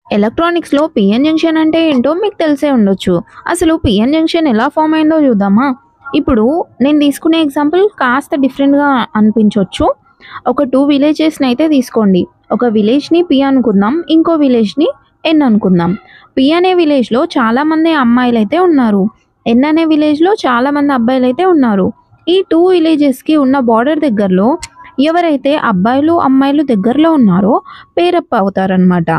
ఎలక్ట్రానిక్స్‌లో PN junction అంటే ఏంటో మీకు తెలిసే ఉండొచ్చు. అసలు పీఎన్ జంక్షన్ ఎలా ఫార్మ్ అయిందో చూద్దామా? ఇప్పుడు నేను తీసుకునే ఎగ్జాంపుల్ కాస్త డిఫరెంట్‌గా అనిపించొచ్చు. ఒక 2 విలేజెస్‌నైతే తీసుకోండి. ఒక విలేజ్‌ని పి అనుకుందాం. ఇంకో విలేజ్‌ని ఎన్ అనుకుందాం. పి అనే విలేజ్‌లో చాలామంది అమ్మాయిలైతే ఉన్నారు. ఎన్ అనే విలేజ్‌లో చాలామంది అబ్బాయిలైతే ఉన్నారు. ఈ 2 విలేజెస్‌కి ఉన్న బోర్డర్ దగ్గరలో ఎవరైతే అబ్బాయిలు, అమ్మాయిలు దగ్గరలో ఉన్నారో పేరప్ అవుతారనమాట.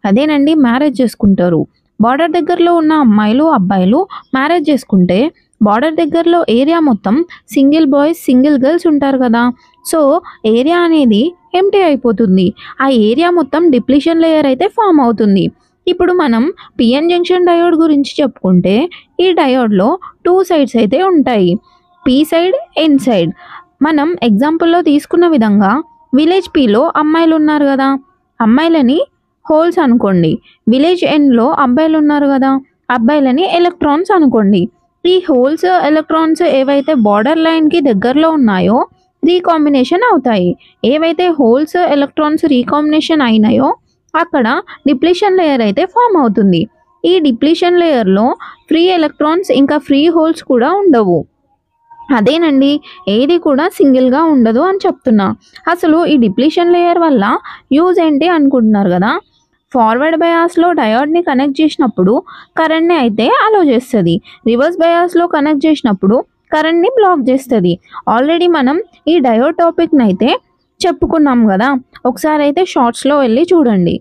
అదేనండి మ్యారేజ్ చేసుకుంటారు. బోర్డర్ దగ్గరలో ఉన్న అమ్మాయిలు, అబ్బాయిలు మ్యారేజ్ చేసుకుంటే బోర్డర్ దగ్గరలో ఏరియా మొత్తం సింగిల్ బాయ్స్, సింగిల్ గర్ల్స్ ఉంటారు కదా! సో, ఏరియా అనేది ఎంప్టీ అయిపోతుంది. ఆ ఏరియా మొత్తం డిప్లీషన్ లేయర్ అయితే ఫార్మ్ అవుతుంది. ఇప్పుడు మనం పీఎన్ జంక్షన్ డయోడ్ గురించి చెప్పుకుంటే ఈ డయోడ్‌లో 2 సైడ్స్ అయితే ఉంటాయి. పి సైడ్, ఎన్ సైడ్. మనం ఎగ్జాంపుల్‌లో తీసుకున్న విధంగా విలేజ్ పిలో అమ్మాయిలున్నారు గదా! అమ్మాయిలని హోల్స్ అనుకోండి. విలేజ్ ఎండ్‌లో అబ్బాయిలున్నారు గదా! అబ్బాయిలని ఎలక్ట్రాన్స్ అనుకోండి. ఈ హోల్స్, ఎలక్ట్రాన్స్ ఏవైతే బోర్డర్ లైన్‌కి దగ్గరలో ఉన్నాయో రీకాంబినేషన్ అవుతాయి. ఏవైతే హోల్స్, ఎలక్ట్రాన్స్ రీకాంబినేషన్ అయినాయో అక్కడ డిప్లీషన్ లేయర్ అయితే ఫార్మ్ అవుతుంది. ఈ డిప్లీషన్ లేయర్‌లో ఫ్రీ ఎలక్ట్రాన్స్ ఇంకా ఫ్రీ హోల్స్ కూడా ఉండవు. అదేనండి. ఏది కూడా సింగిల్‌గా ఉండదు అని చెప్తున్నా. అసలు ఈ డిప్లీషన్ లేయర్ వల్ల యూజ్ ఏంటి అనుకుంటున్నారు గదా! ఫార్వర్డ్ బయాస్‌లో డయోడ్‌ని కనెక్ట్ చేసినప్పుడు కరెంట్‌ని అయితే అలో చేస్తది. రివర్స్ బయాస్‌లో కనెక్ట్ చేసినప్పుడు కరెంట్‌ని బ్లాక్ చేస్తది. ఆల్రెడీ మనం ఈ డయోడ్ టాపిక్‌నైతే చెప్పుకున్నాం గదా! ఒకసారైతే షార్ట్స్‌లో వెళ్లి చూడండి.